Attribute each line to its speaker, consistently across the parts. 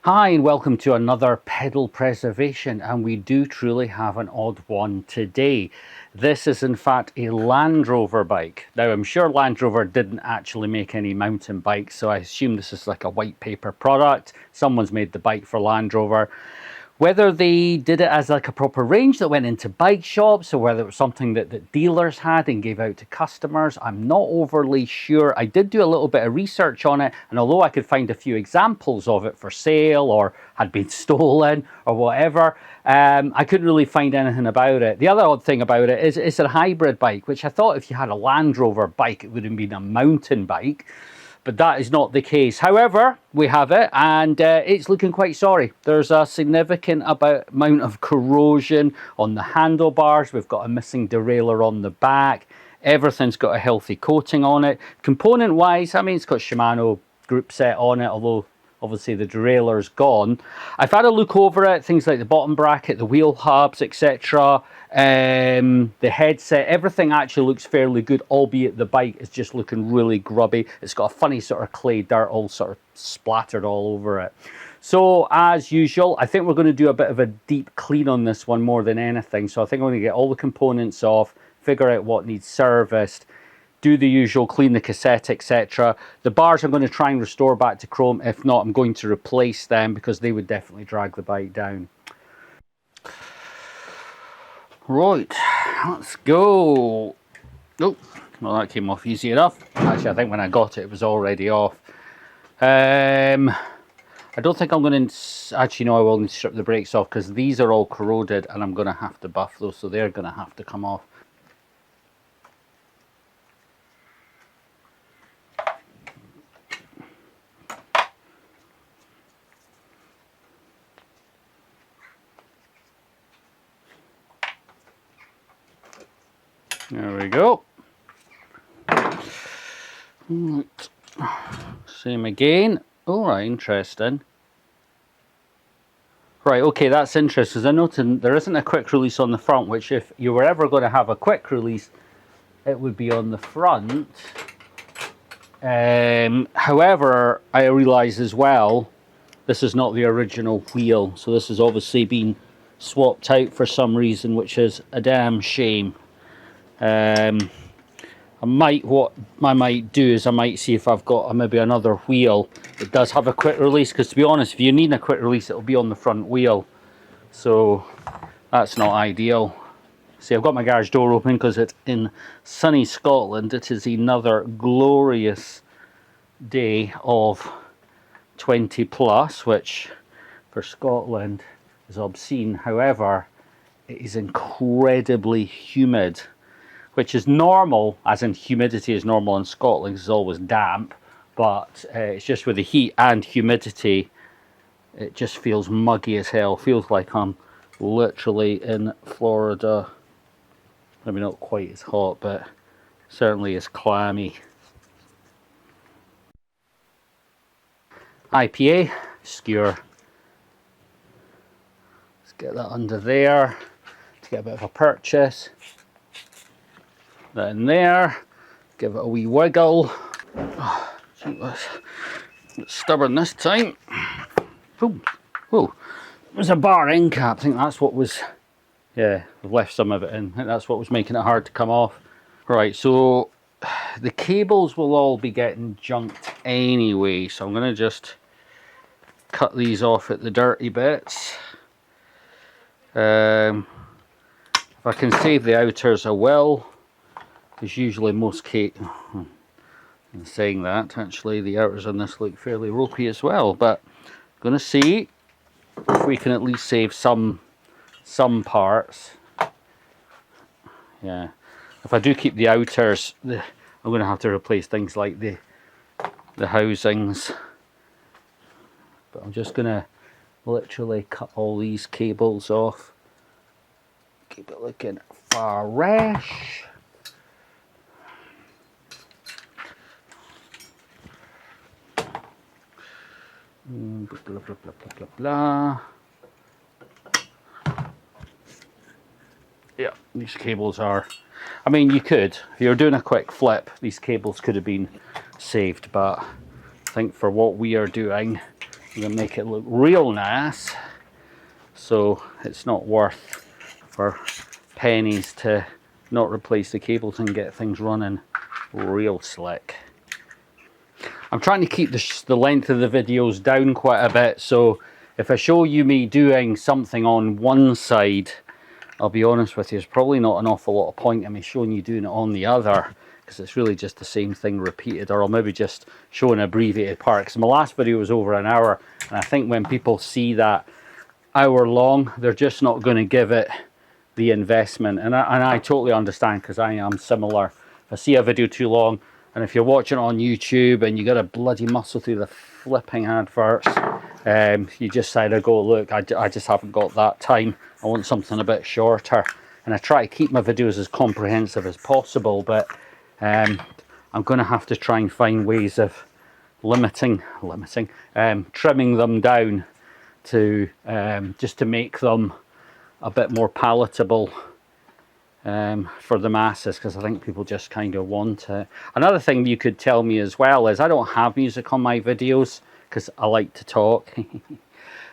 Speaker 1: Hi and welcome to another pedal preservation, and we do truly have an odd one today. This is in fact a LandRover bike. Now I'm sure LandRover didn't actually make any mountain bikes, so I assume this is like a white paper product. Someone's made the bike for LandRover. Whether they did it as like a proper range that went into bike shops, or whether it was something that dealers had and gave out to customers, I'm not overly sure. I did do a little bit of research on it, and although I could find a few examples of it for sale or had been stolen or whatever, I couldn't really find anything about it. The other odd thing about it is it's a hybrid bike, which I thought if you had a Land Rover bike, it would have been a mountain bike. But that is not the case. However, we have it, and it's looking quite sorry. There's a significant amount of corrosion on the handlebars. We've got a missing derailleur on the back. Everything's got a healthy coating on it. Component wise, I mean, it's got Shimano group set on it, although obviously the derailleur's gone. I've had a look over it, things like the bottom bracket, the wheel hubs, etc. The headset, everything actually looks fairly good, albeit the bike is just looking really grubby. It's got a funny sort of clay dirt all sort of splattered all over it. So as usual, I think we're going to do a bit of a deep clean on this one more than anything. So I think I'm going to get all the components off, figure out what needs serviced, do the usual, clean the cassette, etc. The bars I'm going to try and restore back to chrome. If not, I'm going to replace them because they would definitely drag the bike down. Right, let's go. Oh, well, that came off easy enough. Actually, I think when I got it, it was already off. I don't think I'm going to... Actually, no, I will need to strip the brakes off because these are all corroded and I'm going to have to buff those, so they're going to have to come off. There we go. Right. Same again. All right, interesting. Right, okay, that's interesting, because I noted there isn't a quick release on the front, which if you were ever going to have a quick release, it would be on the front. However, I realise as well, this is not the original wheel, so this has obviously been swapped out for some reason, which is a damn shame. What I might do is I might see if I've got maybe another wheel that does have a quick release, because to be honest, if you need a quick release, it'll be on the front wheel, so that's not ideal. See, I've got my garage door open because it's in sunny Scotland. It is another glorious day of 20 plus, which for Scotland is obscene. However, it is incredibly humid, which is normal, as in humidity is normal in Scotland, it's always damp, but it's just with the heat and humidity, it just feels muggy as hell. Feels like I'm literally in Florida. Maybe not quite as hot, but certainly as clammy. IPA, skewer. Let's get that under there to get a bit of a purchase. That in there, give it a wee wiggle. Oh, it's stubborn this time. Oh, oh, there's a bar end cap. I think that's what was, yeah, I've left some of it in. I think that's what was making it hard to come off. Right, so the cables will all be getting junked anyway, so I'm going to just cut these off at the dirty bits. If I can save the outers, I will. Because usually most in saying that, actually the outers on this look fairly ropey as well, but I'm going to see if we can at least save some parts. Yeah, if I do keep the outers, I'm going to have to replace things like the housings, but I'm just going to literally cut all these cables off, keep it looking fresh. Blah, blah, blah, blah, blah, blah. Yeah, these cables are, I mean, you could, if you're doing a quick flip, these cables could have been saved, but I think for what we are doing, I'm going to make it look real nice, so it's not worth for pennies to not replace the cables and get things running real slick. I'm trying to keep the length of the videos down quite a bit, so if I show you me doing something on one side, I'll be honest with you, there's probably not an awful lot of point in me showing you doing it on the other, because it's really just the same thing repeated, or I'll maybe just show an abbreviated part, because my last video was over an hour, and I think when people see that hour long, they're just not going to give it the investment, and I totally understand, because I am similar. If I see a video too long, and if you're watching it on YouTube and you got to bloody muscle through the flipping adverts, you just say to go, look, I just haven't got that time, I want something a bit shorter. And I try to keep my videos as comprehensive as possible, but I'm going to have to try and find ways of trimming them down to just to make them a bit more palatable for the masses, because I think people just kind of want it. Another thing you could tell me as well is I don't have music on my videos because I like to talk.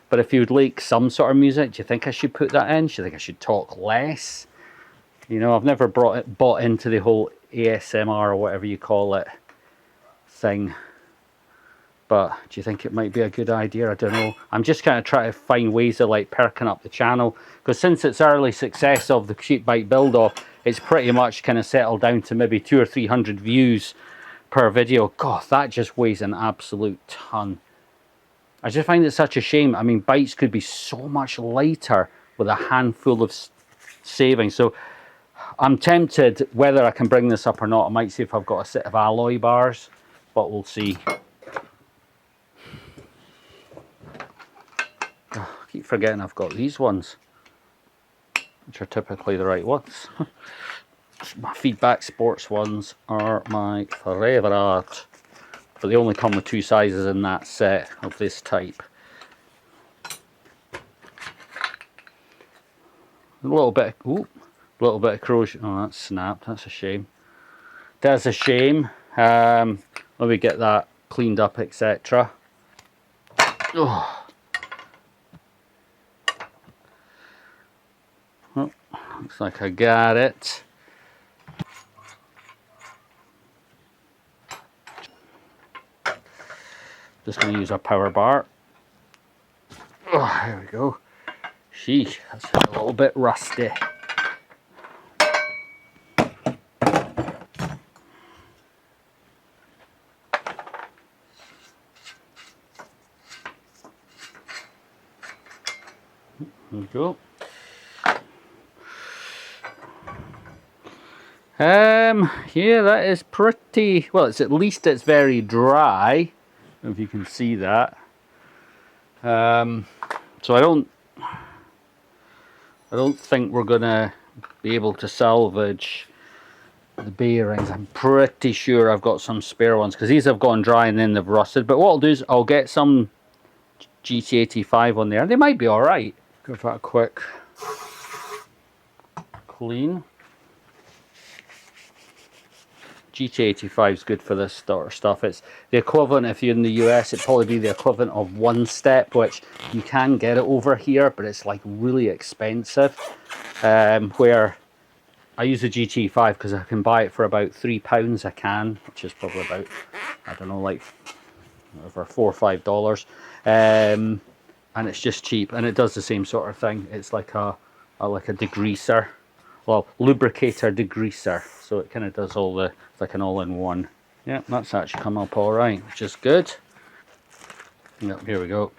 Speaker 1: But if you'd like some sort of music, do you think I should put that in? Do you think I should talk less? You know, I've never bought into the whole ASMR or whatever you call it thing. But do you think it might be a good idea? I don't know. I'm just kind of trying to find ways of like perking up the channel, because since its early success of the cheap bike build off, it's pretty much kind of settled down to maybe 200 or 300 views per video. God, that just weighs an absolute ton. I just find it such a shame. I mean, bikes could be so much lighter with a handful of savings. So I'm tempted, whether I can bring this up or not, I might see if I've got a set of alloy bars, but we'll see. I keep forgetting I've got these ones, which are typically the right ones. My feedback sports ones are my favourite, but they only come with 2 sizes in that set of this type. A little bit of corrosion. Oh, that's snapped. That's a shame. That's a shame. Let me get that cleaned up, etc. Oh. Oh, looks like I got it. Just going to use a power bar. Oh, there we go. Sheesh, that's a little bit rusty. There we go. Yeah, that is pretty well. It's at least it's very dry. I don't know if you can see that. So I don't think we're gonna be able to salvage the bearings. I'm pretty sure I've got some spare ones, because these have gone dry and then they've rusted. But what I'll do is I'll get some GT85 on there. They might be all right. Give that a quick clean. GT85 is good for this sort of stuff. It's the equivalent, if you're in the US, it'd probably be the equivalent of One Step, which you can get it over here, but it's like really expensive. Where I use the GT5 because I can buy it for about £3 a can, which is probably about, I don't know, like over $4 or $5. And it's just cheap, and it does the same sort of thing. It's like a degreaser. Well, lubricator degreaser, so it kind of does all the, like an all-in-one. Yeah, that's actually come up all right, which is good. Yep, here we go.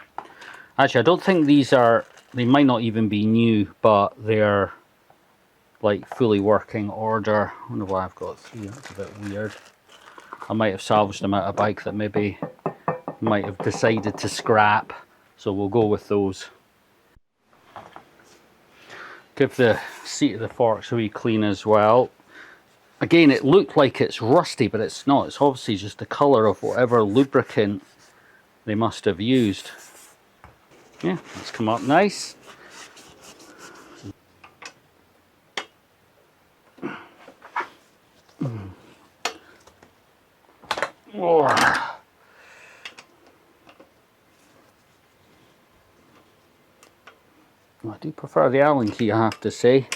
Speaker 1: Actually, I don't think these are, they might not even be new, but they're like fully working order. I wonder why I've got 3, that's a bit weird. I might have salvaged them out a bike that maybe might have decided to scrap, so we'll go with those. Give the seat of the forks a wee clean as well. Again, it looked like it's rusty, but it's not. It's obviously just the colour of whatever lubricant they must have used. Yeah, it's come up nice. Oh. I do prefer the Allen key, I have to say.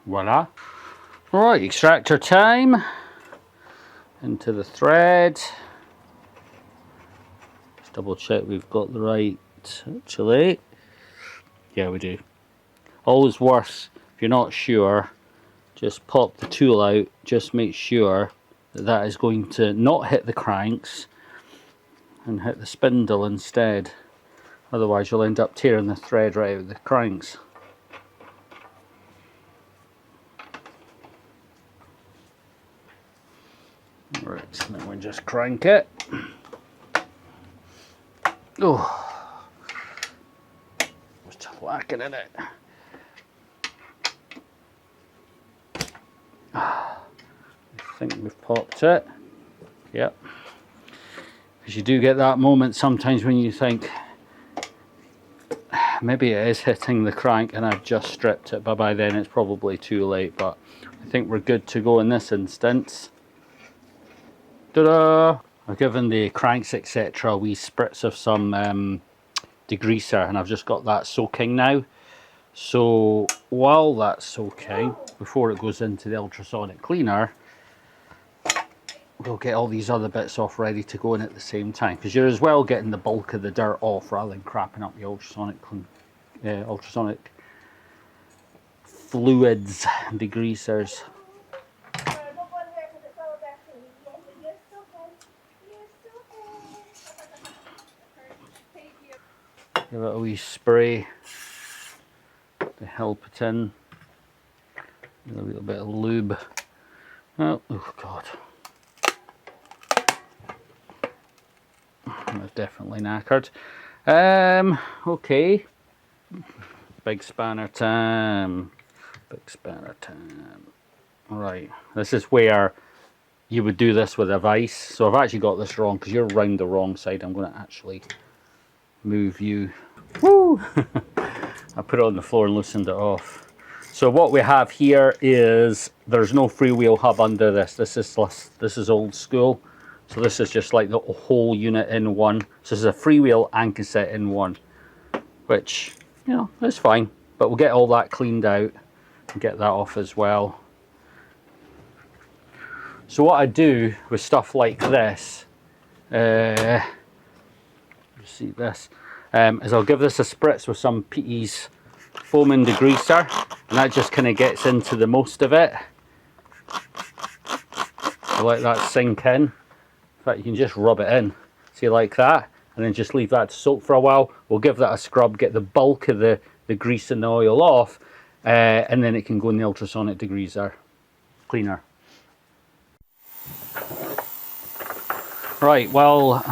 Speaker 1: Voila. Right, extractor time. Into the thread. Just double check we've got the right, actually. Yeah, we do. Always worth, if you're not sure, just pop the tool out, just make sure that that is going to not hit the cranks and hit the spindle instead. Otherwise you'll end up tearing the thread right out of the cranks. Right, so then we just crank it. Oh, just whacking in it. I think we've popped it. Yep. Because you do get that moment sometimes when you think maybe it is hitting the crank and I've just stripped it, but by then it's probably too late. But I think we're good to go in this instance. Ta-da! I've given the cranks etc. a wee spritz of some degreaser, and I've just got that soaking now. So while that's soaking, before it goes into the ultrasonic cleaner, we'll get all these other bits off ready to go in at the same time, because you're as well getting the bulk of the dirt off rather than crapping up the ultrasonic fluids and degreasers. Give it a wee spray to help it in. A little bit of lube. Oh God. That's definitely knackered. Okay. Big spanner time. Big spanner time. Right. This is where you would do this with a vise. So I've actually got this wrong because you're round the wrong side. I'm going to actually move you. Woo! I put it on the floor and loosened it off. So what we have here is there's no freewheel hub under this. This is old school. So this is just like the whole unit in one. So this is a freewheel and cassette in one, which, you know, is fine. But we'll get all that cleaned out and get that off as well. So what I do with stuff like this, see this, is I'll give this a spritz with some Peaty's foaming degreaser, and that just kind of gets into the most of it. I let that sink in. In fact, you can just rub it in, see, like that, and then just leave that to soak for a while. We'll give that a scrub, get the bulk of the grease and the oil off, and then it can go in the ultrasonic degreaser cleaner. Right, well,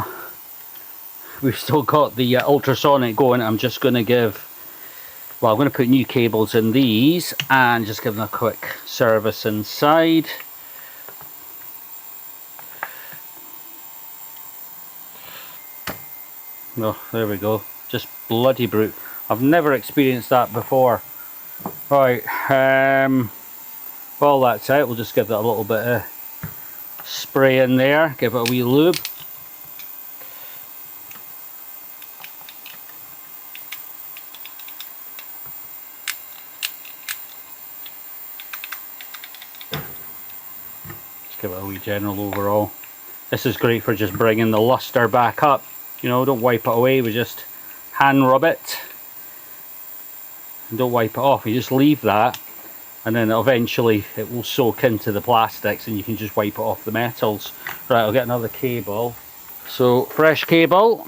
Speaker 1: we've still got the ultrasonic going. I'm just going to I'm going to put new cables in these and just give them a quick service inside. Oh, there we go. Just bloody brute. I've never experienced that before. Right, well, that's it. We'll just give that a little bit of spray in there, give it a wee lube. Just give it a wee general overall. This is great for just bringing the luster back up. You know, don't wipe it away, we just hand rub it. And don't wipe it off, you just leave that, and then eventually it will soak into the plastics and you can just wipe it off the metals. Right, I'll get another cable. So, fresh cable.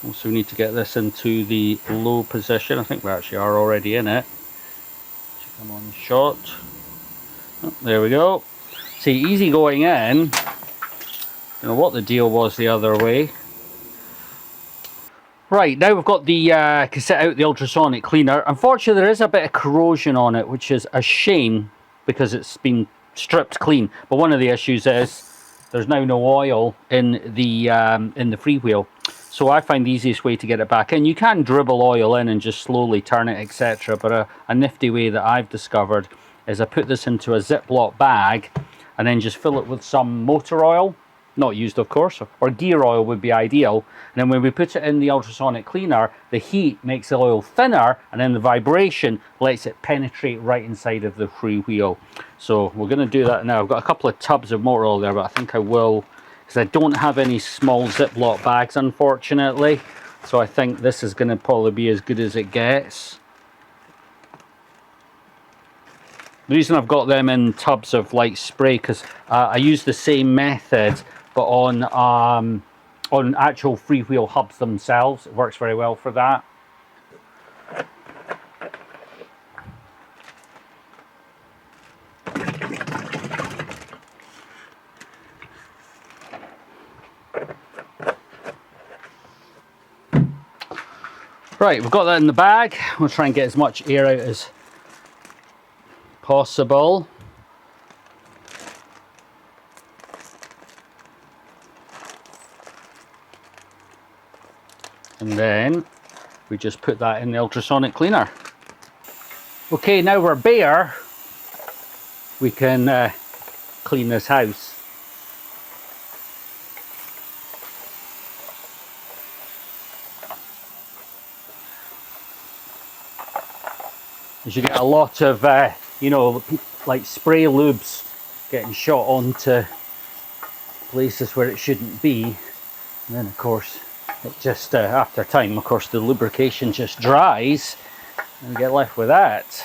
Speaker 1: Also we need to get this into the low position. I think we actually are already in it. Come on, shot. Oh, there we go. See, easy going in. You know what the deal was the other way. Right, now we've got the cassette out, the ultrasonic cleaner. Unfortunately, there is a bit of corrosion on it, which is a shame because it's been stripped clean. But one of the issues is there's now no oil in the freewheel. So I find the easiest way to get it back in. You can dribble oil in and just slowly turn it, etc. But a nifty way that I've discovered is I put this into a Ziploc bag and then just fill it with some motor oil, not used of course, or gear oil would be ideal. And then when we put it in the ultrasonic cleaner, the heat makes the oil thinner, and then the vibration lets it penetrate right inside of the freewheel. So we're going to do that now. I've got a couple of tubs of motor oil there, but I think I will, because I don't have any small Ziploc bags unfortunately. So I think this is going to probably be as good as it gets. The reason I've got them in tubs of like spray, because I use the same method, but on actual freewheel hubs themselves. It works very well for that. Right, we've got that in the bag. We'll try and get as much air out as possible. And then we just put that in the ultrasonic cleaner. Okay, now we're bare, we can clean this house. As you get a lot of, you know, like spray lubes getting shot onto places where it shouldn't be. And then of course, it just, after time, of course, the lubrication just dries and you get left with that.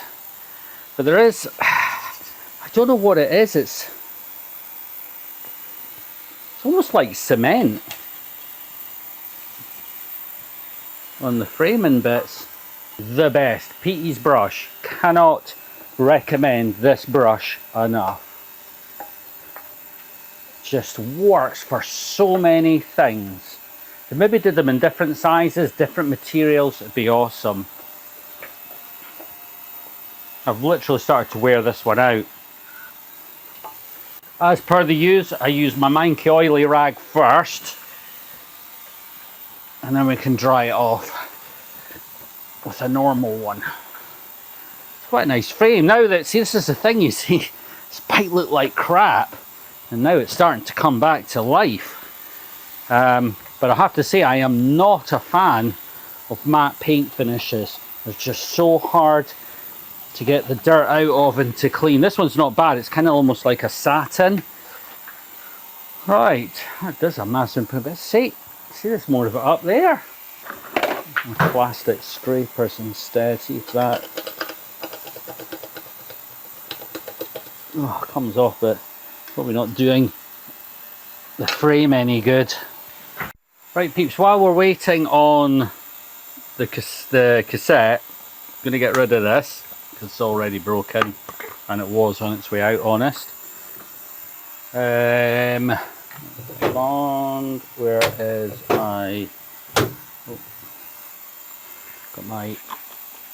Speaker 1: But there is, I don't know what it is, it's almost like cement on the framing bits. The best, Petey's brush. Cannot recommend this brush enough. Just works for so many things. If maybe did them in different sizes, different materials, it'd be awesome. I've literally started to wear this one out. As per the use, I use my manky oily rag first, and then we can dry it off with a normal one. It's quite a nice frame. Now that, see, this is the thing, you see, this bike looked like crap, and now it's starting to come back to life. But I have to say, I am not a fan of matte paint finishes. They're just so hard to get the dirt out of and to clean. This one's not bad, it's kind of almost like a satin. Right, that does a massive improvement. See, there's more of it up there. Plastic scrapers instead, see if that comes off, but probably not doing the frame any good. Right peeps, while we're waiting on the cassette, I'm going to get rid of this because it's already broken and it was on its way out, honest. Bond, where is my, got my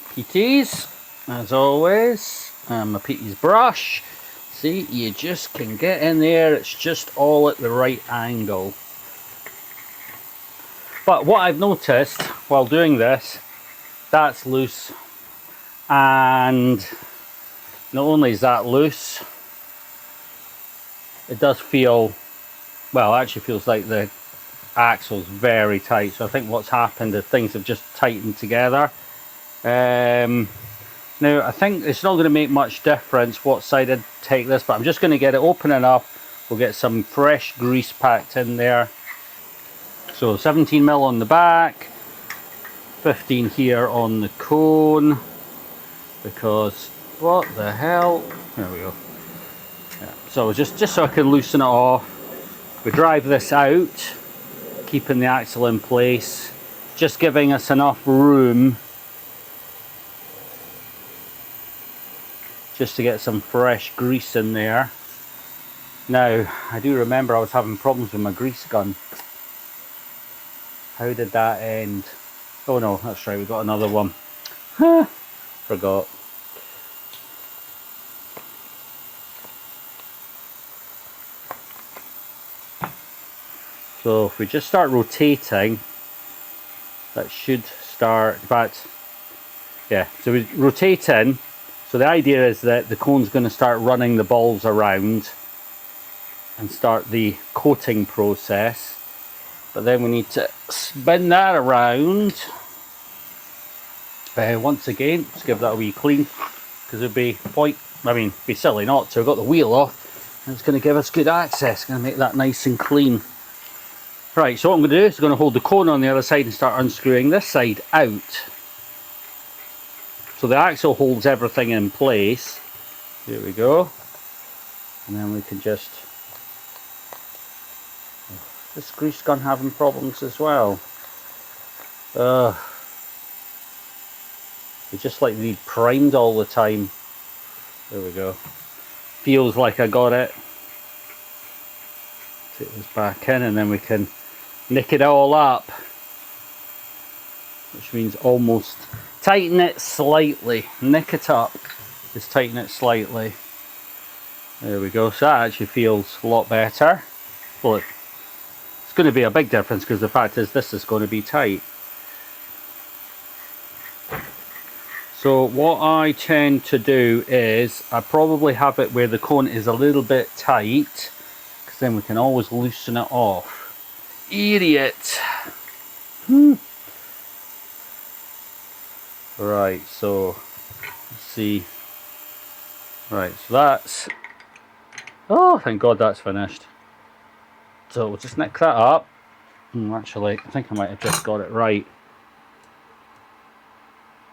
Speaker 1: PTs as always, and my PT's brush. See, you just can get in there, it's just all at the right angle. But what I've noticed while doing this, that's loose, and not only is that loose, it does feel, well, it actually feels like the axle's very tight. So I think what's happened is things have just tightened together. Now I think it's not going to make much difference what side I take this, but I'm just going to get it open enough. We'll get some fresh grease packed in there. So 17mm on the back, 15 here on the cone, because what the hell, there we go. Yeah. So just so I can loosen it off, we drive this out, keeping the axle in place, just giving us enough room just to get some fresh grease in there. Now, I do remember I was having problems with my grease gun. How did that end? Oh no, that's right, we got another one. Forgot. So if we just start rotating, that should start, in fact, yeah, so we rotate in, So the idea is that the cone's going to start running the balls around and start the coating process. But then we need to spin that around. Once again, let's give that a wee clean, because it'd be be silly not to. We've got the wheel off, and it's going to give us good access. Going to make that nice and clean. Right, so what I'm going to do is I'm going to hold the cone on the other side and start unscrewing this side out. So the axle holds everything in place. There we go. And then we can just... This grease gun having problems as well. It's just like they need primed all the time. There we go. Feels like I got it. Take this back in and then we can nick it all up. Which means almost tighten it slightly. Nick it up. Just tighten it slightly. There we go. So that actually feels a lot better. Well, it's going to be a big difference because the fact is this is going to be tight. So what I tend to do is I probably have it where the cone is a little bit tight, because then we can always loosen it off. Idiot! Right, so let's see. Right, so that's... Oh, thank God that's finished. So we'll just nick that up. Actually, I think I might have just got it right.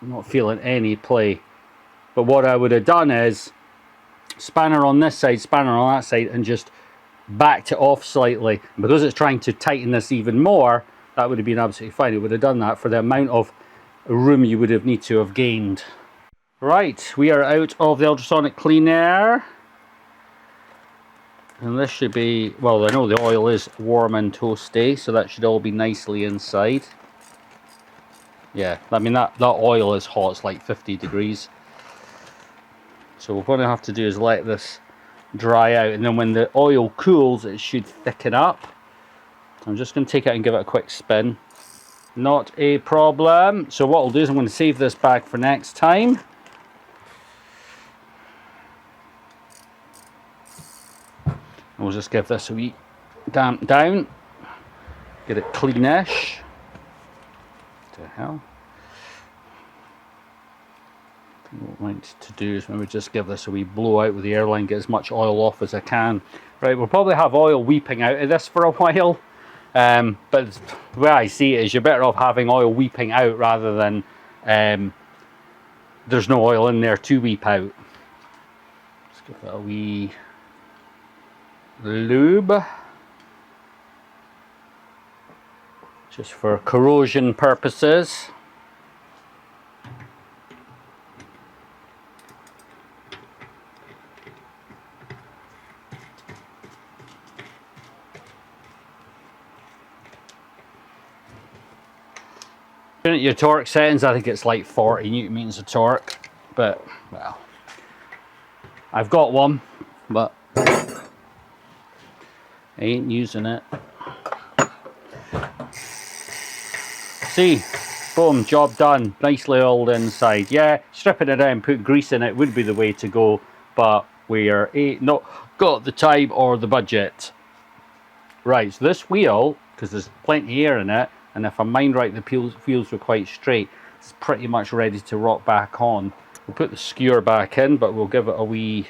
Speaker 1: I'm not feeling any play. But what I would have done is spanner on this side, spanner on that side, and just backed it off slightly. And because it's trying to tighten this even more, that would have been absolutely fine. It would have done that for the amount of room you would have need to have gained. Right, we are out of the ultrasonic clean air. And this should be, well, I know the oil is warm and toasty, so that should all be nicely inside. Yeah, I mean that oil is hot, it's like 50 degrees. So what we're going to have to do is let this dry out, and then when the oil cools it should thicken up. I'm just going to take it and give it a quick spin. Not a problem. So what I'll do is I'm going to save this bag for next time. We'll just give this a wee damp down. Get it cleanish. What the hell? What I want to do is maybe just give this a wee blow out with the airline, get as much oil off as I can. Right, we'll probably have oil weeping out of this for a while. But the way I see it is you're better off having oil weeping out rather than there's no oil in there to weep out. Let's give that a wee lube. Just for corrosion purposes. At your torque settings, I think it's like 40 newton meters of torque, but well, I've got one, but I ain't using it. See, boom, job done, nicely oiled inside. Yeah, stripping it out and put grease in it would be the way to go, but we are not got the time or the budget. Right, so this wheel, because there's plenty of air in it, and if I mind right, the wheels were quite straight, it's pretty much ready to rock back on. We'll put the skewer back in, but we'll give it a wee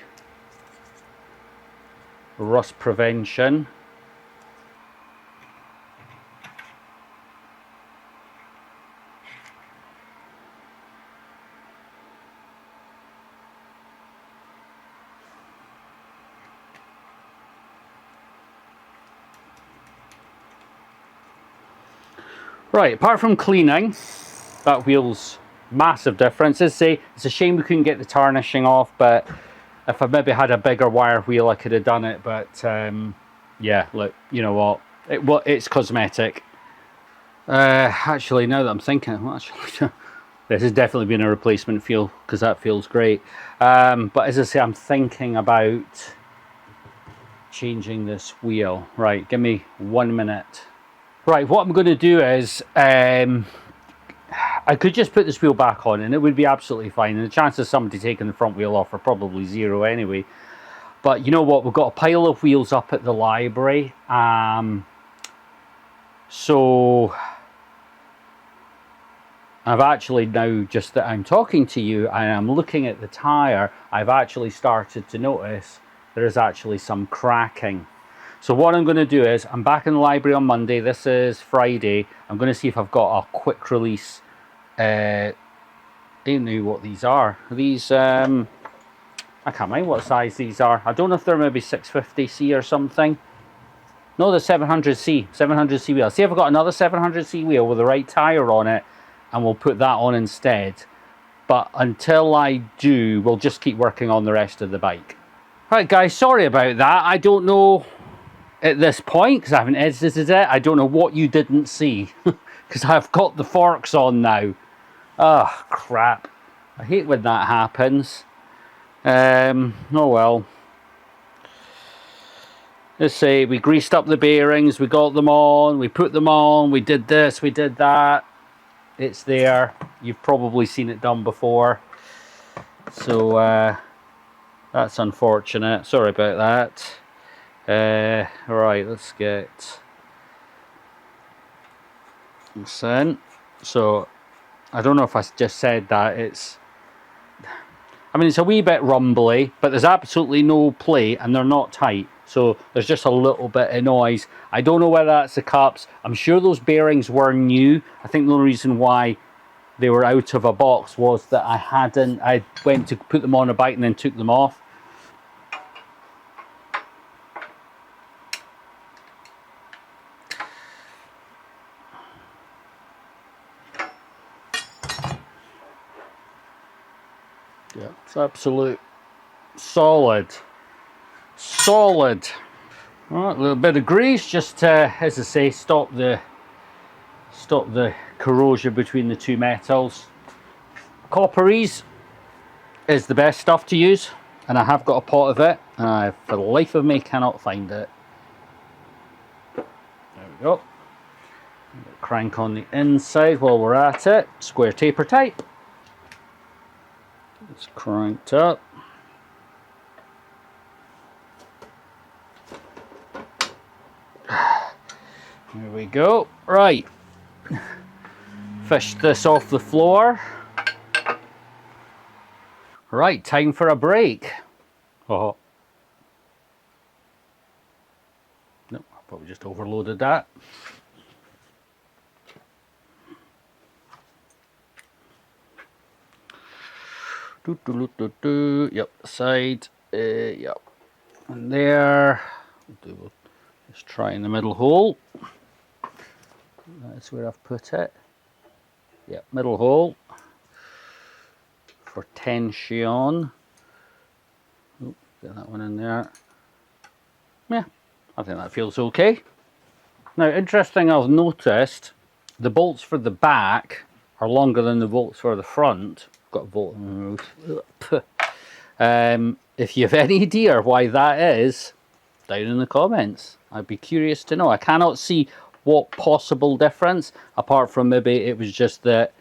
Speaker 1: rust prevention. Right, apart from cleaning, that wheel's massive difference. It's a shame we couldn't get the tarnishing off, but if I maybe had a bigger wire wheel I could have done it, but yeah, look, you know what, it's cosmetic. Actually, now that I'm thinking, well, actually, this has definitely been a replacement wheel, because that feels great. But as I say, I'm thinking about changing this wheel. Right, give me 1 minute. Right, what I'm going to do is, I I could just put this wheel back on and it would be absolutely fine. And the chances of somebody taking the front wheel off are probably zero anyway. But you know what? We've got a pile of wheels up at the library. So I've actually now, just that I'm talking to you and I'm looking at the tyre, I've actually started to notice there is actually some cracking. So what I'm going to do is, I'm back in the library on Monday. This is Friday. I'm going to see if I've got a quick release. I don't know what these are. These, I can't mind what size these are. I don't know if they're maybe 650C or something. No, the 700C. 700C wheel. See if I've got another 700C wheel with the right tyre on it, and we'll put that on instead. But until I do, we'll just keep working on the rest of the bike. Right, guys, sorry about that. I don't know at this point, because I haven't edited it, I don't know what you didn't see. Because I've got the forks on now. Oh, crap. I hate when that happens. Oh well. Let's say we greased up the bearings, we got them on, we put them on, we did this, we did that. It's there. You've probably seen it done before. So that's unfortunate. Sorry about that. Right, let's get this in. So I don't know if I just said that. It's a wee bit rumbly, but there's absolutely no play and they're not tight. So there's just a little bit of noise. I don't know whether that's the cups. I'm sure those bearings were new. I think the only reason why they were out of a box was that I went to put them on a bike and then took them off. Yeah, it's absolute solid. Solid. All right, a little bit of grease just to, as I say, stop the corrosion between the two metals. Copperies is the best stuff to use, and I have got a pot of it, and I, for the life of me, cannot find it. There we go. Crank on the inside while we're at it. Square taper type. It's cranked up. There we go. Right. Fish this off the floor. Right, time for a break. Oh. Nope, I probably just overloaded that. Yep, side. Yep. And there. We'll just try in the middle hole. That's where I've put it. Yep, middle hole. For tension. Oh, get that one in there. Yeah, I think that feels okay. Now, interesting, I've noticed the bolts for the back are longer than the bolts for the front. Got a bolt in the roof. If you have any idea why that is, down in the comments. I'd be curious to know. I cannot see what possible difference, apart from maybe it was just that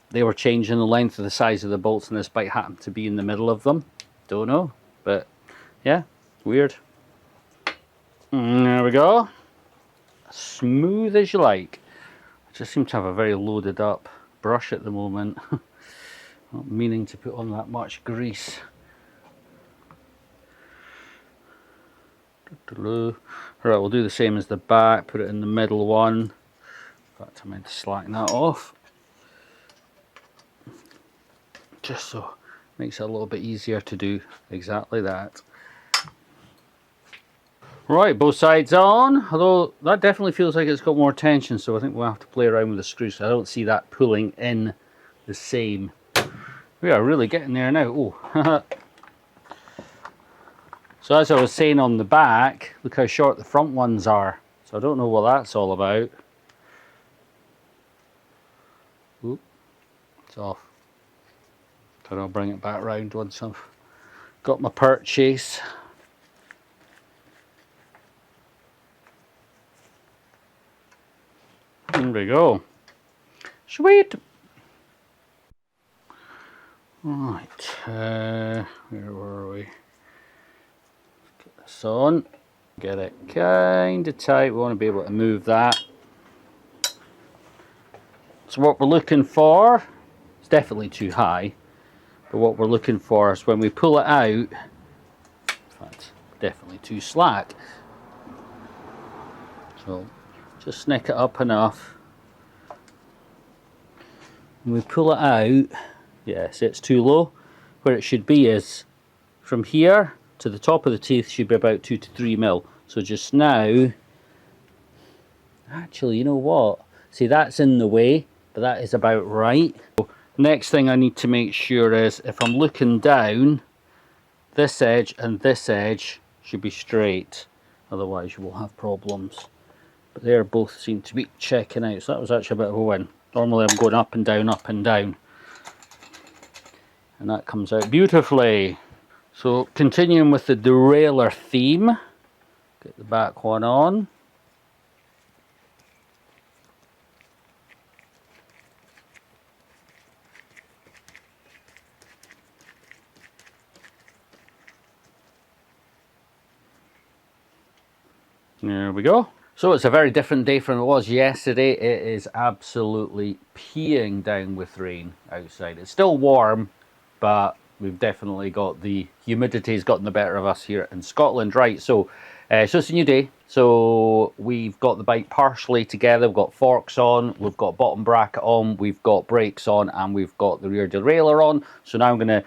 Speaker 1: they were changing the length of the size of the bolts and this bike happened to be in the middle of them. Don't know, but yeah, weird. There we go. Smooth as you like. I just seem to have a very loaded up brush at the moment. Not meaning to put on that much grease. Right, we'll do the same as the back, put it in the middle one. In fact, I meant to slacken that off. Just so it makes it a little bit easier to do exactly that. Right, both sides on, although that definitely feels like it's got more tension, so I think we'll have to play around with the screws. I don't see that pulling in the same. We are really getting there now. Oh. So as I was saying on the back, look how short the front ones are. So I don't know what that's all about. Oop, it's off. Then I'll bring it back round once I've got my purchase. There we go. Sweet. Right, where were we? Get this on. Get it kind of tight. We want to be able to move that. So what we're looking for, it's definitely too high, but what we're looking for is when we pull it out, in fact, definitely too slack. So just snick it up enough. When we pull it out, yes, it's too low. Where it should be is from here to the top of the teeth should be about 2 to 3 mil. So just now, actually, you know what? See, that's in the way, but that is about right. So next thing I need to make sure is if I'm looking down, this edge and this edge should be straight. Otherwise, you will have problems. But they both seem to be checking out. So that was actually a bit of a win. Normally I'm going up and down, up and down. And that comes out beautifully. So continuing with the derailleur theme, get the back one on. There we go. So it's a very different day from it was yesterday. It is absolutely peeing down with rain outside. It's still warm, but we've definitely got the humidity's gotten the better of us here in Scotland. Right, so it's a new day. So we've got the bike partially together. We've got forks on, we've got bottom bracket on, we've got brakes on, and we've got the rear derailleur on. So now I'm going to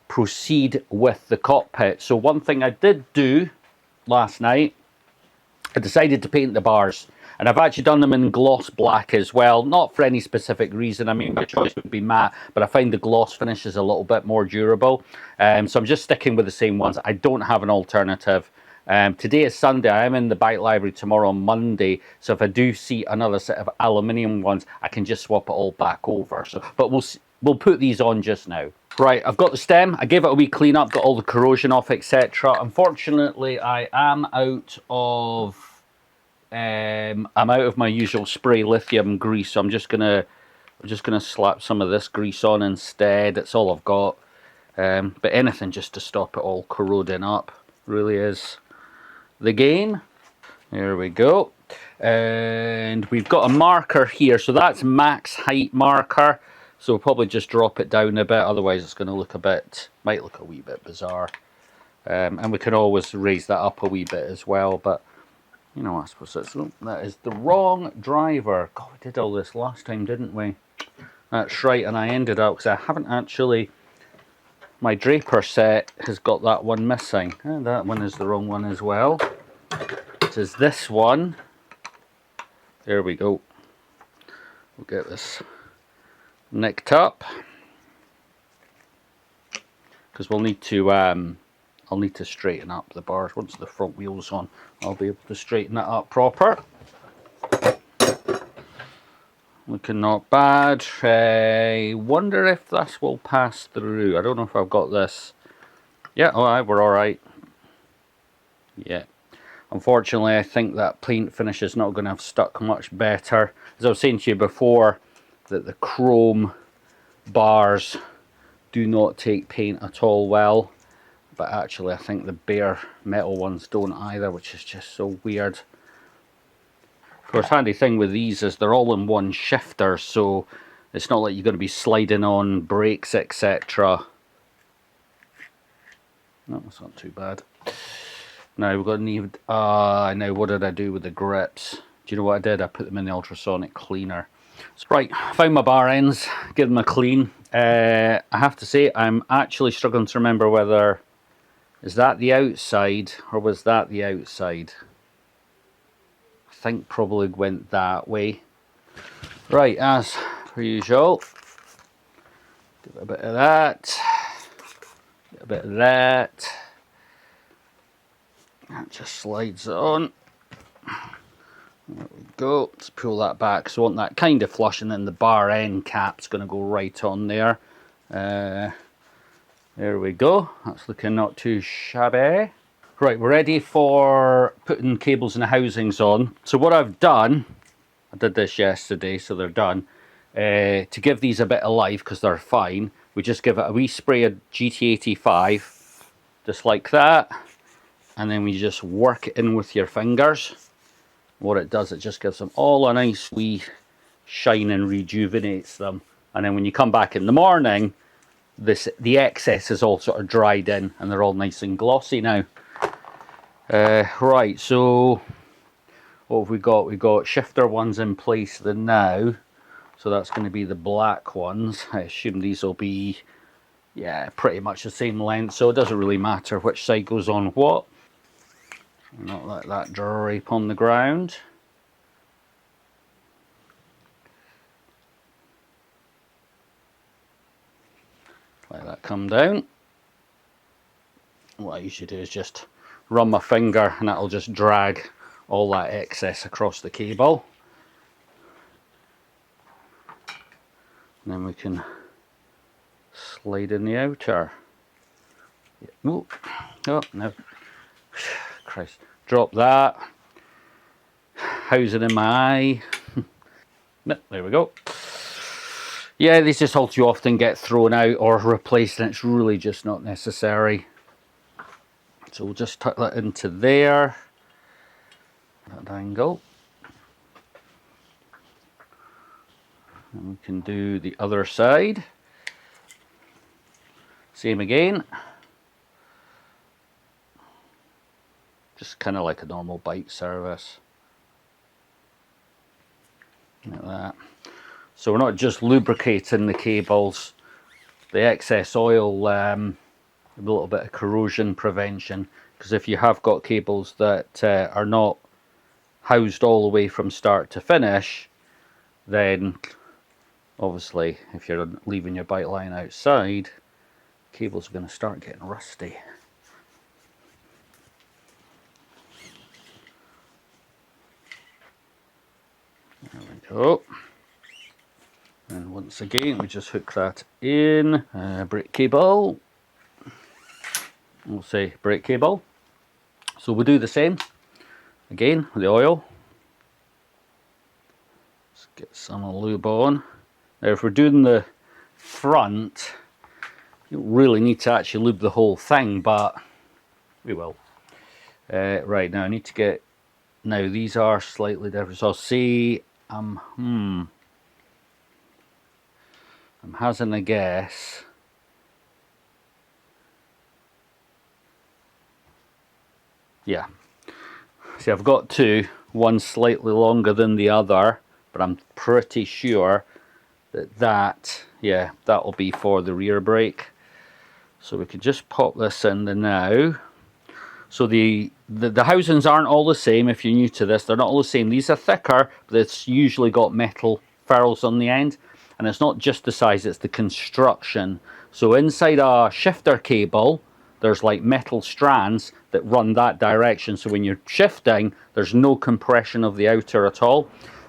Speaker 1: proceed with the cockpit. So one thing I did do last night, I decided to paint the bars, and I've actually done them in gloss black as well, not for any specific reason. I mean, my choice would be matte, but I find the gloss finish is a little bit more durable, so I'm just sticking with the same ones. I don't have an alternative. Today is Sunday. I am in the bike library tomorrow on Monday, so if I do see another set of aluminium ones, I can just swap it all back over. So, but we'll put these on just now. Right, I've got the stem. I gave it a wee clean up, got all the corrosion off, etc. Unfortunately, I am out of my usual spray lithium grease, so I'm just gonna slap some of this grease on instead. That's all I've got. But anything just to stop it all corroding up really is the game. There we go. And we've got a marker here, so that's max height marker. So we'll probably just drop it down a bit, otherwise it's going to look might look a wee bit bizarre. And we can always raise that up a wee bit as well, but you know, I suppose that is the wrong driver. God, we did all this last time, didn't we? That's right, and I ended up, because I haven't actually, my Draper set has got that one missing. And that one is the wrong one as well. It is this one. There we go. We'll get this nicked up, because we'll need to I'll need to straighten up the bars. Once the front wheel's on, I'll be able to straighten it up proper. Looking not bad. I wonder if this will pass through. I don't know if I've got this. Yeah, alright, we're alright. Yeah. Unfortunately, I think that paint finish is not going to have stuck much better. As I was saying to you before, that the chrome bars do not take paint at all well, but actually I think the bare metal ones don't either, which is just so weird. Of course, handy thing with these is they're all in one shifter, so it's not like you're going to be sliding on brakes, etc. No, that's not too bad. Now we've got to need, now what did I do with the grips? Do you know what I did? I put them in the ultrasonic cleaner. So, right, found my bar ends, give them a clean. I have to say, I'm actually struggling to remember whether, is that the outside or was that the outside? I think probably went that way. Right, as per usual, give it a bit of that, a bit of that. That just slides it on. There we go. Let's pull that back. So I want that kind of flush, and then the bar end cap's going to go right on there. There we go. That's looking not too shabby. Right, we're ready for putting cables and housings on. So what I've done, I did this yesterday, so they're done. to give these a bit of life, because they're fine, we just give it a wee spray of GT85, just like that, and then we just work it in with your fingers. What it does, it just gives them all a nice wee shine and rejuvenates them. And then when you come back in the morning, the excess is all sort of dried in and they're all nice and glossy now. Right, so what have we got? We've got shifter ones in place now. So that's going to be the black ones. I assume these will be, yeah, pretty much the same length. So it doesn't really matter which side goes on what. Not let that drape on the ground. Let that come down. What I usually do is just run my finger and that'll just drag all that excess across the cable. And then we can slide in the outer. Oh, oh no. Christ. Drop that. Housing in my eye. No, there we go. Yeah, these just all too often get thrown out or replaced and it's really just not necessary. So we'll just tuck that into there. That angle. And we can do the other side. Same again. Just kind of like a normal bike service. Like that. So we're not just lubricating the cables. The excess oil, a little bit of corrosion prevention. Because if you have got cables that are not housed all the way from start to finish, then obviously if you're leaving your bike lying outside, cables are going to start getting rusty. There we go. And once again we just hook that in. Brake cable. We'll say brake cable. So we'll do the same again with the oil. Let's get some lube on. Now if we're doing the front, you don't really need to actually lube the whole thing, but we will. Right, now I need to get, now these are slightly different, so I'll say I'm hazarding a guess. Yeah, see I've got two, one slightly longer than the other, but I'm pretty sure that yeah, that'll be for the rear brake. So we can just pop this in the now. So the housings aren't all the same. If you're new to this, they're not all the same. These are thicker, but it's usually got metal ferrules on the end, and it's not just the size, it's the construction. So inside a shifter cable, there's like metal strands that run that direction, so when you're shifting there's no compression of the outer at all.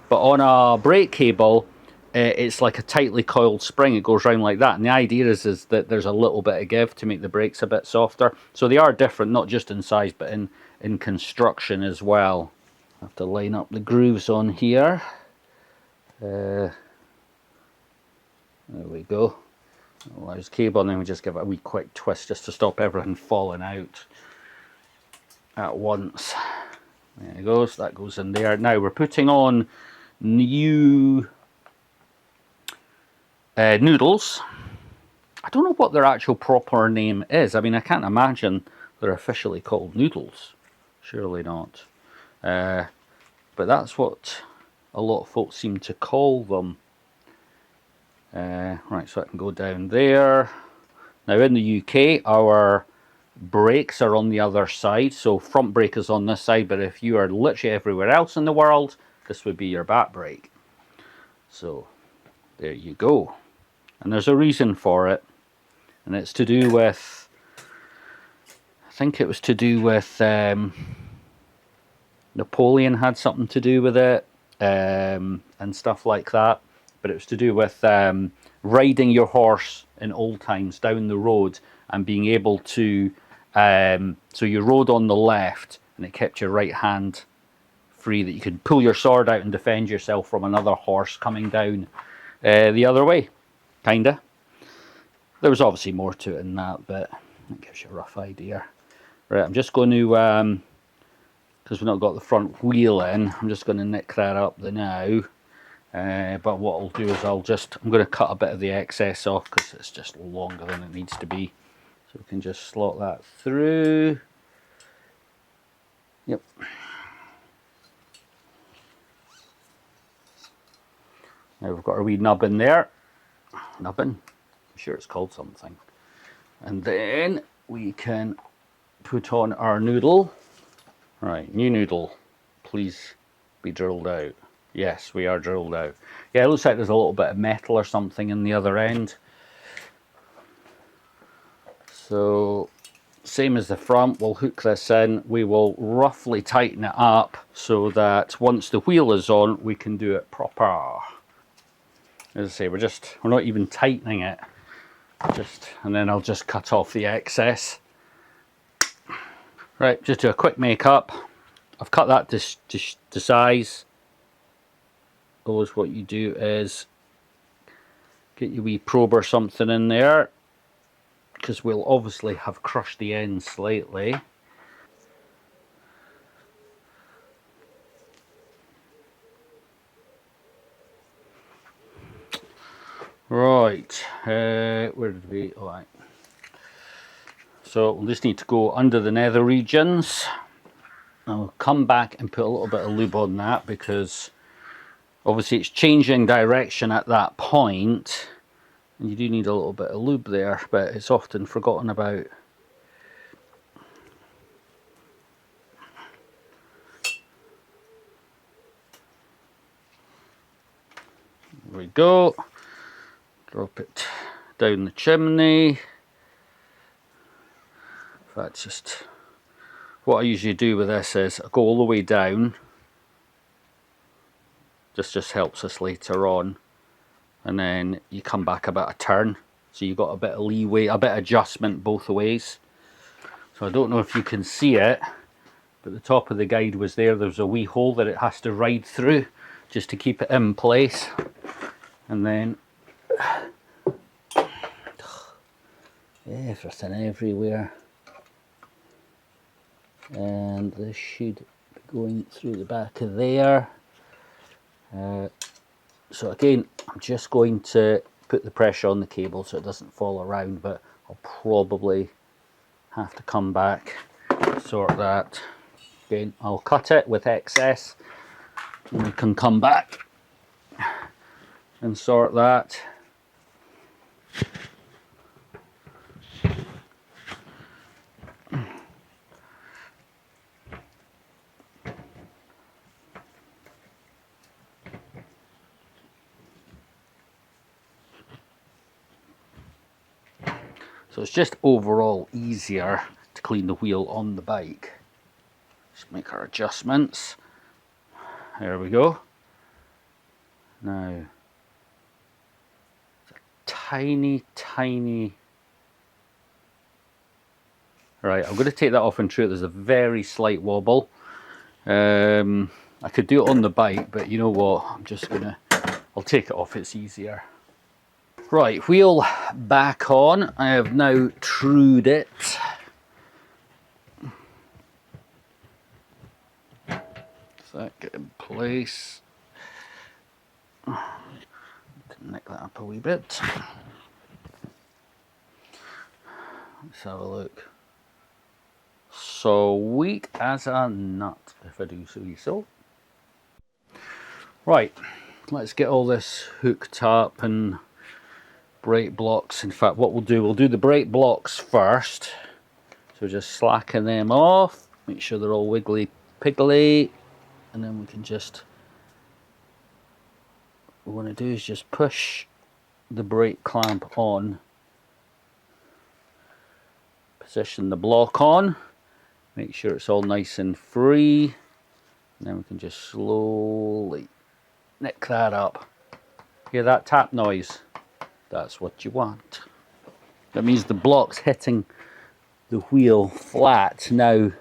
Speaker 1: But on a brake cable, it's like a tightly coiled spring. It goes round like that, and the idea is that there's a little bit of give to make the brakes a bit softer. So they are different, not just in size but in construction as well. I have to line up the grooves on here. There we go. Allows cable, and then we just give it a wee quick twist just to stop everything falling out at once. There it goes, that goes in there. Now we're putting on new noodles. I don't know what their actual proper name is. I mean, I can't imagine they're officially called noodles. Surely not. But that's what a lot of folks seem to call them. Right, so I can go down there. Now in the UK, our brakes are on the other side. So front brake is on this side, but if you are literally everywhere else in the world, this would be your back brake. So there you go. And there's a reason for it. And it's to do with, I think it was to do with, Napoleon had something to do with it, and stuff like that. But it was to do with riding your horse in old times down the road and being able to, so you rode on the left and it kept your right hand free, that you could pull your sword out and defend yourself from another horse coming down. the other way, kinda. There was obviously more to it than that, but that gives you a rough idea. Right, I'm just going to, because we've not got the front wheel in, I'm just going to nick that up now. But what I'll do is I'm going to cut a bit of the excess off because it's just longer than it needs to be. So we can just slot that through. Yep. Now we've got our wee nubbin there. Nubbin? I'm sure it's called something. And then we can put on our noodle. Right, new noodle. Please be drilled out. Yes, we are drilled out. Yeah, it looks like there's a little bit of metal or something in the other end. So, same as the front, we'll hook this in. We will roughly tighten it up so that once the wheel is on, we can do it proper. As I say, we're not even tightening it. And then I'll just cut off the excess. Right, just do a quick makeup. I've cut that to size. Always what you do is get your wee probe or something in there, because we'll obviously have crushed the end slightly. Right, where did we? All right. So we'll just need to go under the nether regions. I'll come back and put a little bit of lube on that, because obviously it's changing direction at that point, and you do need a little bit of lube there, but it's often forgotten about. There we go. Drop it down the chimney. In fact, just what I usually do with this is I go all the way down. This just helps us later on, and then you come back about a turn, so you've got a bit of leeway, a bit of adjustment both ways. So I don't know if you can see it, but the top of the guide was there's a wee hole that it has to ride through just to keep it in place. And then everything everywhere, and this should be going through the back of there. So again, I'm just going to put the pressure on the cable so it doesn't fall around, but I'll probably have to come back, sort that. Again, I'll cut it with excess, and we can come back and sort that. So it's just overall easier to clean the wheel on the bike. Just make our adjustments. There we go. Now, tiny. Right, I'm going to take that off and true. There's a very slight wobble. I could do it on the bike, but you know what? I'll take it off. It's easier. Right, wheel back on. I have now trued it. Does that get in place? Nick that up a wee bit. Let's have a look. Sweet as a nut, if I do say so. Right, let's get all this hooked up and brake blocks. In fact, what we'll do the brake blocks first. So just slacken them off, make sure they're all wiggly piggly, and then we can just, what we want to do is just push the brake clamp on, position the block on, make sure it's all nice and free, and then we can just slowly nick that up. Hear that tap noise? That's what you want. That means the block's hitting the wheel flat. Now,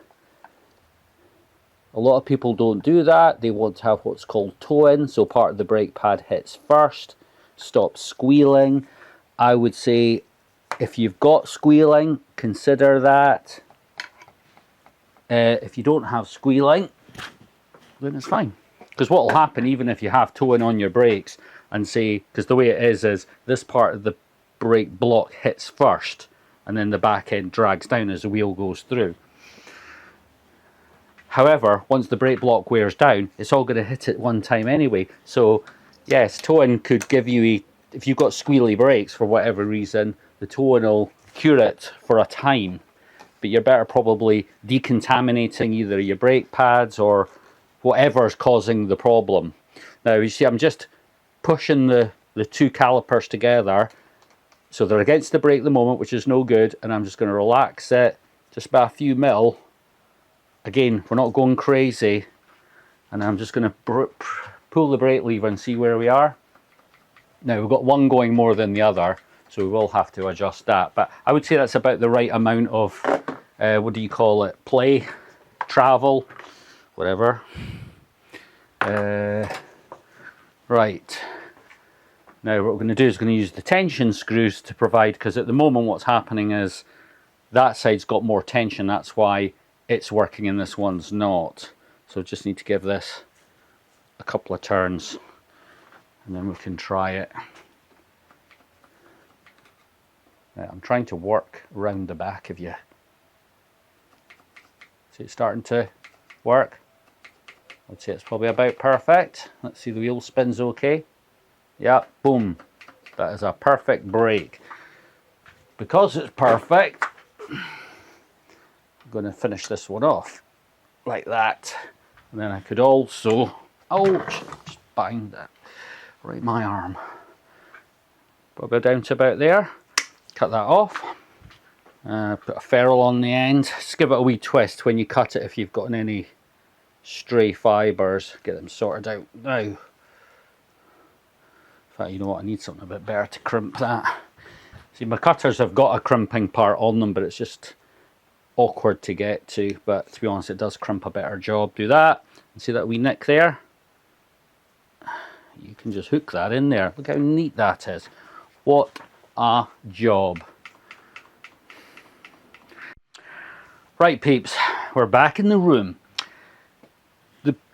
Speaker 1: a lot of people don't do that. They want to have what's called toe in, so part of the brake pad hits first. stop squealing. I would say if you've got squealing, consider that. If you don't have squealing, then it's fine. Because what will happen, even if you have towing on your brakes, and say, because the way it is this part of the brake block hits first, and then the back end drags down as the wheel goes through. However, once the brake block wears down, it's all going to hit at one time anyway. So yes, towing could give you if you've got squealy brakes for whatever reason, the towing will cure it for a time. But you're better probably decontaminating either your brake pads or whatever's causing the problem. Now you see I'm just pushing the two calipers together, so they're against the brake at the moment, which is no good, and I'm just going to relax it just by a few mil. Again, we're not going crazy, and I'm just going to pull the brake lever and see where we are. Now we've got one going more than the other, so we will have to adjust that, but I would say that's about the right amount of what do you call it, play, travel, whatever. Right, now what we're going to do is going to use the tension screws to provide, because at the moment what's happening is that side's got more tension, that's why it's working and this one's not. So just need to give this a couple of turns and then we can try it. I'm trying to work around the back of you. See it's starting to work? I'd say it's probably about perfect. Let's see, the wheel spins okay. Yeah, boom. That is a perfect brake. Because it's perfect, I'm going to finish this one off like that. And then I could also, ouch, just banged that right my arm. Probably down to about there. Cut that off. Put a ferrule on the end. Just give it a wee twist when you cut it if you've got any stray fibres. Get them sorted out now. In fact, you know what, I need something a bit better to crimp that. See, my cutters have got a crimping part on them, but it's just awkward to get to. But to be honest, it does crimp a better job. Do that. And see that wee nick there? You can just hook that in there. Look how neat that is. What a job. Right peeps, we're back in the room.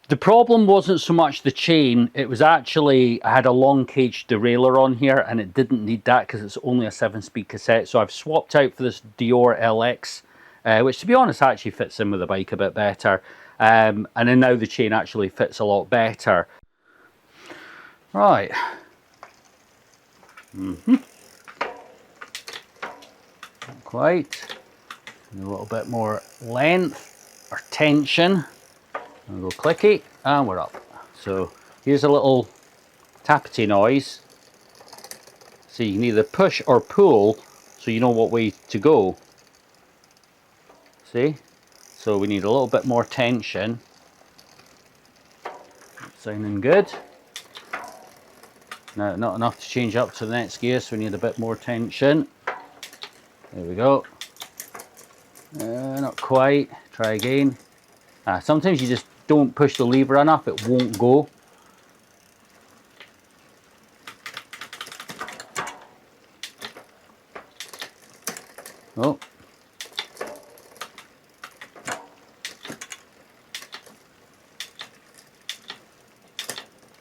Speaker 1: The problem wasn't so much the chain, it was actually, I had a long cage derailleur on here and it didn't need that because it's only a 7-speed cassette. So I've swapped out for this Dior LX, which to be honest actually fits in with the bike a bit better. And then now the chain actually fits a lot better. Right. Not quite. A little bit more length or tension. And we'll go clicky and we're up. So here's a little tappity noise. So you can either push or pull so you know what way to go. See? So we need a little bit more tension. Sounding good. Now not enough to change up to the next gear, so we need a bit more tension. There we go. Not quite. Try again. Sometimes you just don't push the lever enough, it won't go. Oh.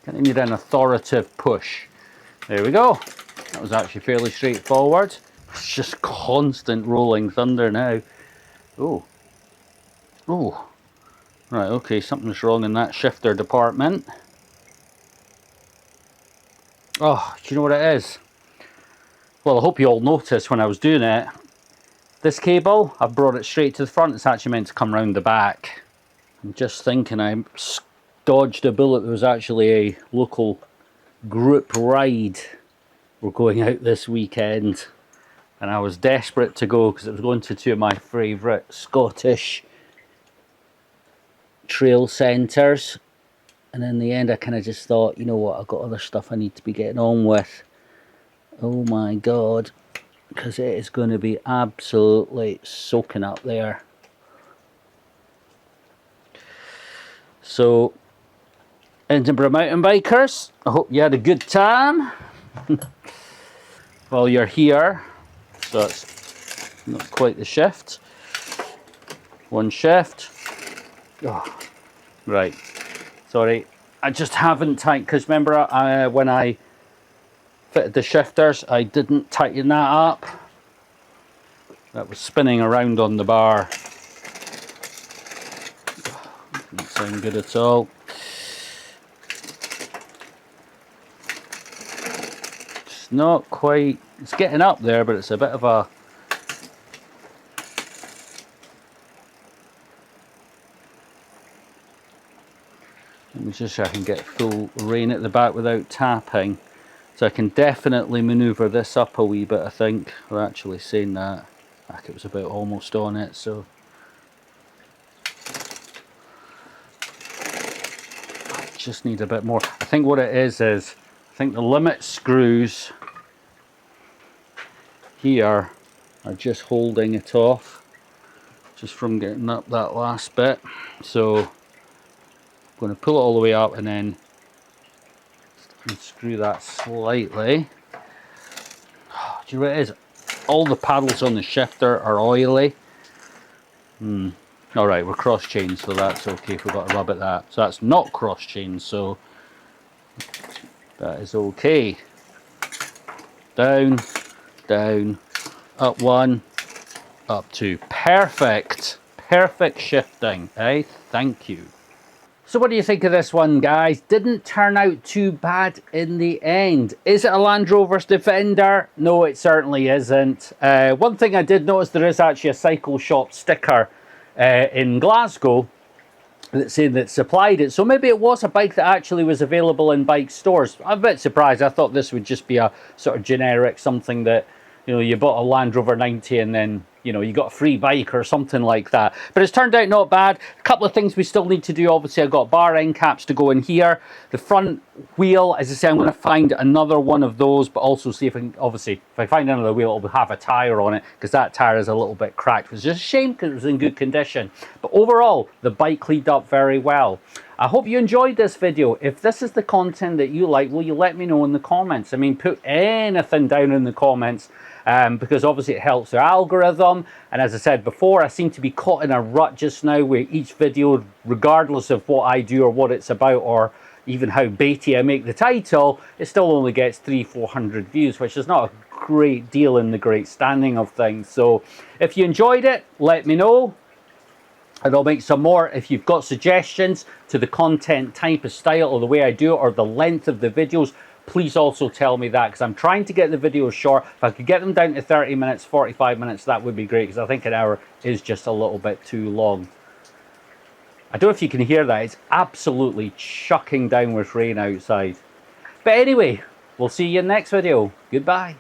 Speaker 1: Kind of need an authoritative push. There we go. That was actually fairly straightforward. It's just constant rolling thunder now. Oh. Oh. Right, okay, something's wrong in that shifter department. Oh, do you know what it is? Well, I hope you all noticed when I was doing it. This cable, I've brought it straight to the front. It's actually meant to come round the back. I'm just thinking I dodged a bullet. There was actually a local group ride. We're going out this weekend. And I was desperate to go because it was going to two of my favourite Scottish trail centres, and in the end I kind of just thought, you know what, I've got other stuff I need to be getting on with. Oh my god, because it is going to be absolutely soaking up there. So Edinburgh mountain bikers, I hope you had a good time. While you're here, so it's not quite the shift. One shift. Oh, right. Sorry, I just haven't tightened, because remember when I fitted the shifters, I didn't tighten that up. That was spinning around on the bar. Doesn't sound good at all. It's not quite, it's getting up there, but it's a bit of a... Let me just see if I can get full rein at the back without tapping. So I can definitely manoeuvre this up a wee bit, I think. We're actually saying that. Like, it was about almost on it, so... I just need a bit more. I think what it is I think the limit screws here are just holding it off, just from getting up that last bit. So I'm going to pull it all the way up and then unscrew that slightly. Do you know what it is? All the paddles on the shifter are oily. Alright, we're cross-chained, so that's okay if we've got to rub at that. So that's not cross-chained, so that is okay. Down, down, up one, up two. Perfect. Perfect shifting, eh? Thank you. So what do you think of this one, guys? Didn't turn out too bad in the end. Is it a Land Rover's Defender? No, it certainly isn't. One thing I did notice, there is actually a cycle shop sticker in Glasgow that's saying that supplied it. So maybe it was a bike that actually was available in bike stores. I'm a bit surprised. I thought this would just be a sort of generic something that, you know, you bought a Land Rover 90 and then, you know, you got a free bike or something like that. But it's turned out not bad. A couple of things we still need to do. Obviously, I've got bar end caps to go in here. The front wheel, as I say, I'm going to find another one of those, but also see if I can, obviously, if I find another wheel, it'll have a tyre on it, because that tyre is a little bit cracked, which is just a shame because it was in good condition. But overall, the bike cleaned up very well. I hope you enjoyed this video. If this is the content that you like, will you let me know in the comments? I mean, put anything down in the comments, because obviously it helps the algorithm. And as I said before, I seem to be caught in a rut just now where each video, regardless of what I do or what it's about, or even how baity I make the title, it still only gets 300-400 views, which is not a great deal in the great standing of things. So if you enjoyed it, let me know, and I'll make some more. If you've got suggestions to the content type of style or the way I do it or the length of the videos, please also tell me that, because I'm trying to get the videos short. If I could get them down to 30 minutes, 45 minutes, that would be great, because I think an hour is just a little bit too long. I don't know if you can hear that. It's absolutely chucking down with rain outside. But anyway, we'll see you in the next video. Goodbye.